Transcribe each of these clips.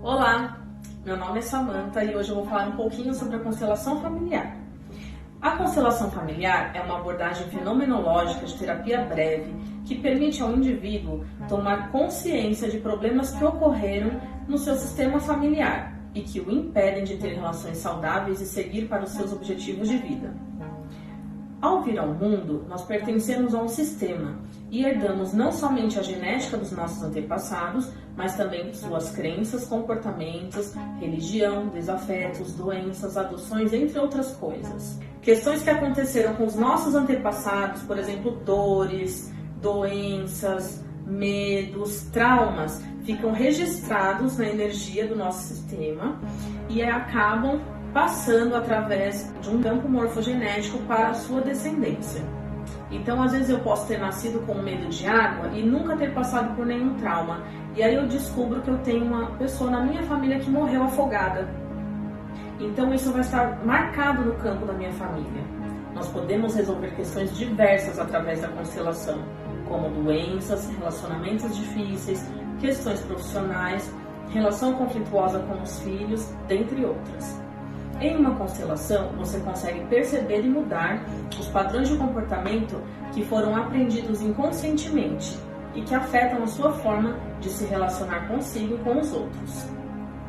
Olá, meu nome é Samantha e hoje eu vou falar um pouquinho sobre a constelação familiar. A constelação familiar é uma abordagem fenomenológica de terapia breve que permite ao indivíduo tomar consciência de problemas que ocorreram no seu sistema familiar e que o impedem de ter relações saudáveis e seguir para os seus objetivos de vida. Ao vir ao mundo, nós pertencemos a um sistema e herdamos não somente a genética dos nossos antepassados, mas também suas crenças, comportamentos, religião, desafetos, doenças, adoções, entre outras coisas. Questões que aconteceram com os nossos antepassados, por exemplo, dores, doenças, medos, traumas, ficam registrados na energia do nosso sistema e acabam passando através de um campo morfogenético para a sua descendência. Então, às vezes eu posso ter nascido com medo de água e nunca ter passado por nenhum trauma. E aí eu descubro que eu tenho uma pessoa na minha família que morreu afogada. Então, isso vai estar marcado no campo da minha família. Nós podemos resolver questões diversas através da constelação, como doenças, relacionamentos difíceis, questões profissionais, relação conflituosa com os filhos, dentre outras. Em uma constelação, você consegue perceber e mudar os padrões de comportamento que foram aprendidos inconscientemente e que afetam a sua forma de se relacionar consigo e com os outros.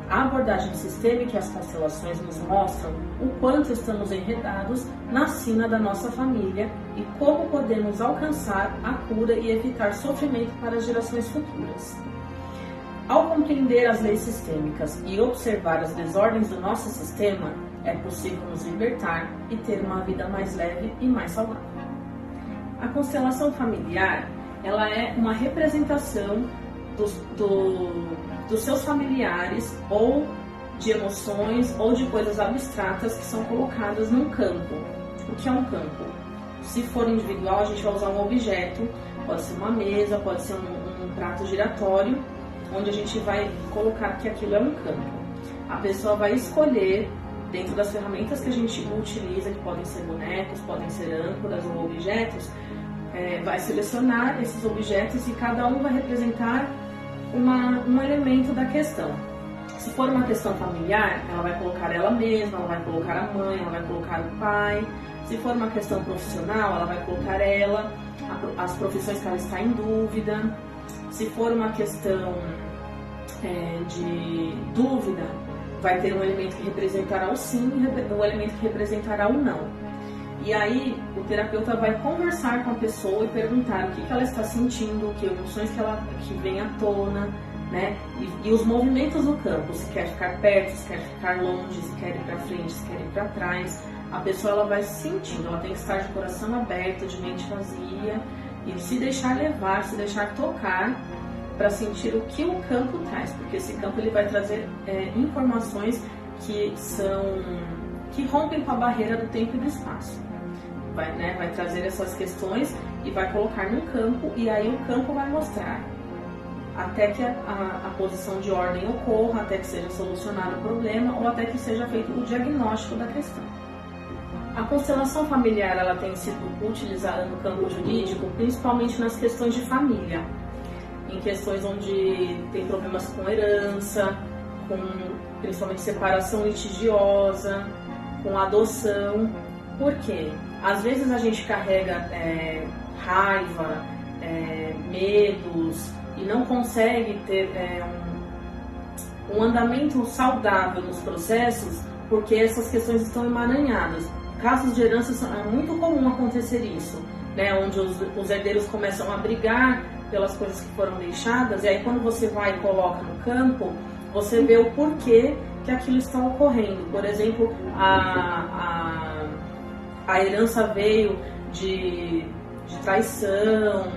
A abordagem sistêmica e as constelações nos mostram o quanto estamos enredados na sina da nossa família e como podemos alcançar a cura e evitar sofrimento para as gerações futuras. Ao compreender as leis sistêmicas e observar as desordens do nosso sistema, é possível nos libertar e ter uma vida mais leve e mais saudável. A constelação familiar, ela é uma representação dos seus familiares ou de emoções ou de coisas abstratas que são colocadas num campo. O que é um campo? Se for individual, a gente vai usar um objeto, pode ser uma mesa, pode ser um prato giratório, onde a gente vai colocar que aquilo é um campo. A pessoa vai escolher, dentro das ferramentas que a gente utiliza, que podem ser bonecos, podem ser âncoras ou objetos, vai selecionar esses objetos e cada um vai representar um elemento da questão. Se for uma questão familiar, ela vai colocar ela mesma, ela vai colocar a mãe, ela vai colocar o pai. Se for uma questão profissional, ela vai colocar ela, as profissões que ela está em dúvida. Se for uma questão de dúvida, vai ter um elemento que representará o sim e um elemento que representará o não. E aí o terapeuta vai conversar com a pessoa e perguntar o que ela está sentindo, que emoções que vem à tona, né? E os movimentos do campo, se quer ficar perto, se quer ficar longe, se quer ir para frente, se quer ir para trás. A pessoa ela vai sentindo, ela tem que estar de coração aberto, de mente vazia e se deixar levar, se deixar tocar para sentir o que o campo traz, porque esse campo ele vai trazer informações que rompem com a barreira do tempo e do espaço. Vai trazer essas questões e vai colocar no campo, e aí o campo vai mostrar até que a posição de ordem ocorra, até que seja solucionado o problema ou até que seja feito o diagnóstico da questão. A constelação familiar ela tem sido utilizada no campo jurídico principalmente nas questões de família, em questões onde tem problemas com herança, com principalmente separação litigiosa, com adoção. Por quê? Às vezes a gente carrega raiva, medos e não consegue ter um andamento saudável nos processos porque essas questões estão emaranhadas. Casos de herança é muito comum acontecer isso, né? Onde os herdeiros começam a brigar pelas coisas que foram deixadas, e aí quando você vai e coloca no campo, você vê o porquê que aquilo está ocorrendo. Por exemplo, a herança veio de traição,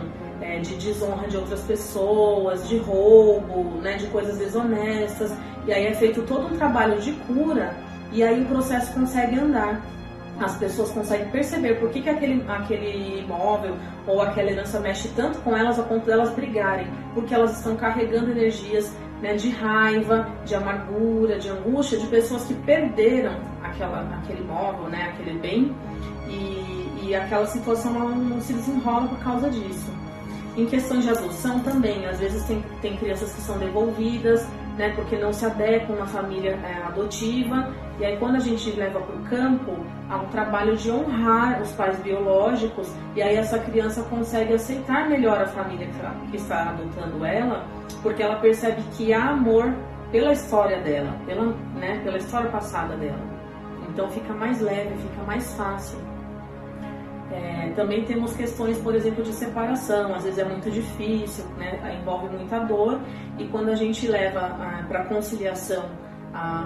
de desonra de outras pessoas, de roubo, né, de coisas desonestas, e aí é feito todo um trabalho de cura, e aí o processo consegue andar. As pessoas conseguem perceber por que aquele imóvel ou aquela herança mexe tanto com elas a ponto de elas brigarem, porque elas estão carregando energias, né, de raiva, de amargura, de angústia, de pessoas que perderam aquele imóvel, né, aquele bem, e aquela situação não se desenrola por causa disso. Em questões de adoção também, às vezes tem crianças que são devolvidas, né, porque não se adequam na família adotiva, e aí quando a gente leva para o campo, há um trabalho de honrar os pais biológicos, e aí essa criança consegue aceitar melhor a família que está adotando ela, porque ela percebe que há amor pela história dela, pela história passada dela. Então fica mais leve, fica mais fácil. Também temos questões, por exemplo, de separação, às vezes é muito difícil, né? Envolve muita dor, e quando a gente leva para conciliação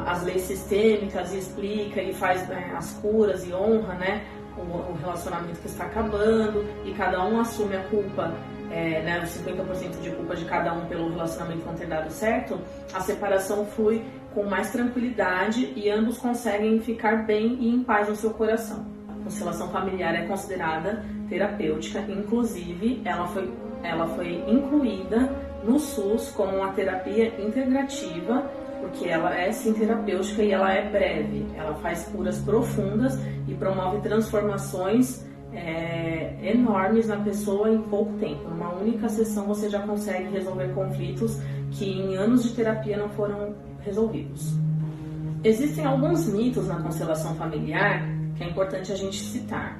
as leis sistêmicas e explica e faz as curas e honra, né, o relacionamento que está acabando, e cada um assume a culpa, né, os 50% de culpa de cada um pelo relacionamento não ter dado certo, a separação flui com mais tranquilidade e ambos conseguem ficar bem e em paz no seu coração. A constelação familiar é considerada terapêutica, inclusive ela foi incluída no SUS como uma terapia integrativa, porque ela é sim terapêutica e ela é breve, ela faz curas profundas e promove transformações enormes na pessoa em pouco tempo. Numa única sessão você já consegue resolver conflitos que em anos de terapia não foram resolvidos. Existem alguns mitos na constelação familiar que é importante a gente citar.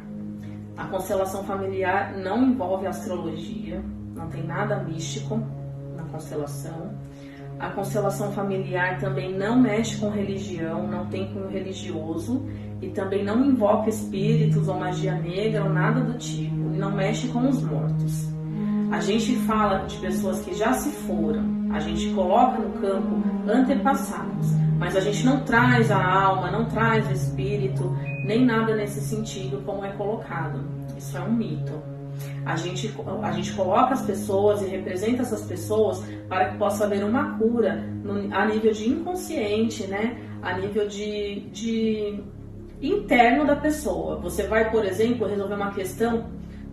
A constelação familiar não envolve astrologia, não tem nada místico na constelação. A constelação familiar também não mexe com religião, não tem cunho religioso e também não invoca espíritos ou magia negra ou nada do tipo, e não mexe com os mortos. A gente fala de pessoas que já se foram, a gente coloca no campo antepassados, mas a gente não traz a alma, não traz o espírito, nem nada nesse sentido como é colocado. Isso é um mito. A gente coloca as pessoas e representa essas pessoas para que possa haver uma cura a nível de inconsciente, né? A nível de interno da pessoa. Você vai, por exemplo, resolver uma questão,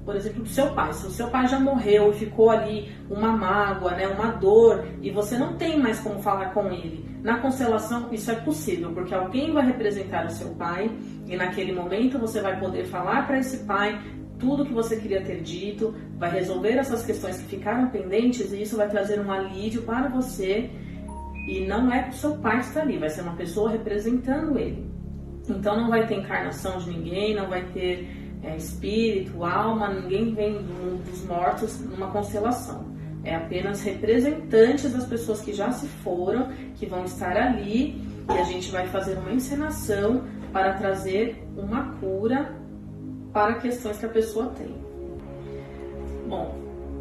por exemplo, do seu pai. Se o seu pai já morreu e ficou ali uma mágoa, né, uma dor, e você não tem mais como falar com ele, na constelação isso é possível, porque alguém vai representar o seu pai e naquele momento você vai poder falar para esse pai tudo que você queria ter dito, vai resolver essas questões que ficaram pendentes e isso vai trazer um alívio para você, e não é o seu pai que está ali, vai ser uma pessoa representando ele. Então não vai ter encarnação de ninguém, não vai ter espírito, alma, ninguém vem do mundo dos mortos numa constelação. É apenas representantes das pessoas que já se foram, que vão estar ali, e a gente vai fazer uma encenação para trazer uma cura para questões que a pessoa tem. Bom,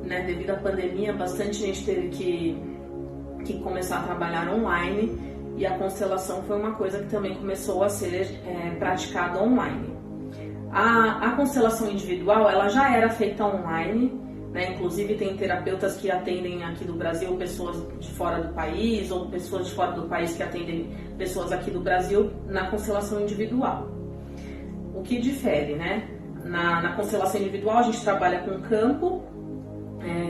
né, devido à pandemia, bastante gente teve que começar a trabalhar online, e a constelação foi uma coisa que também começou a ser praticada online. A constelação individual, ela já era feita online, né? Inclusive tem terapeutas que atendem aqui do Brasil pessoas de fora do país, ou pessoas de fora do país que atendem pessoas aqui do Brasil na constelação individual. O que difere, né? Na constelação individual a gente trabalha com campo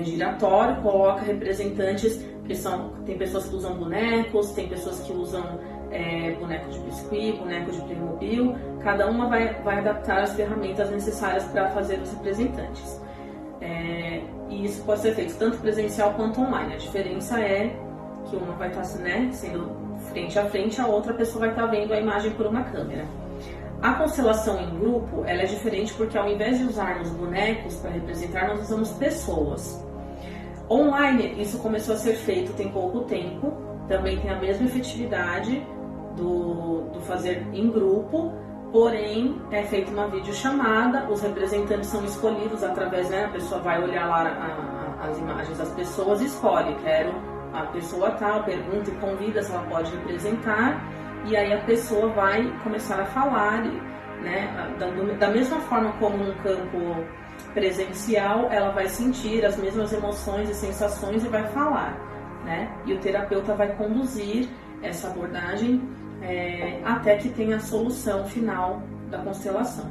giratório, coloca representantes tem pessoas que usam bonecos, tem pessoas que usam boneco de biscuit, boneco de Playmobil, cada uma vai adaptar as ferramentas necessárias para fazer os representantes. E isso pode ser feito tanto presencial quanto online. A diferença é que uma vai estar sendo frente a frente, a outra pessoa vai estar vendo a imagem por uma câmera. A constelação em grupo, ela é diferente porque ao invés de usarmos bonecos para representar, nós usamos pessoas. Online, isso começou a ser feito tem pouco tempo, também tem a mesma efetividade do fazer em grupo, porém é feita uma videochamada, os representantes são escolhidos através, né, a pessoa vai olhar lá as imagens das pessoas e escolhe, quero a pessoa tal, pergunta e convida se ela pode representar, e aí a pessoa vai começar a falar, né, da mesma forma como num campo presencial, ela vai sentir as mesmas emoções e sensações e vai falar, né? E o terapeuta vai conduzir essa abordagem até que tenha a solução final da constelação.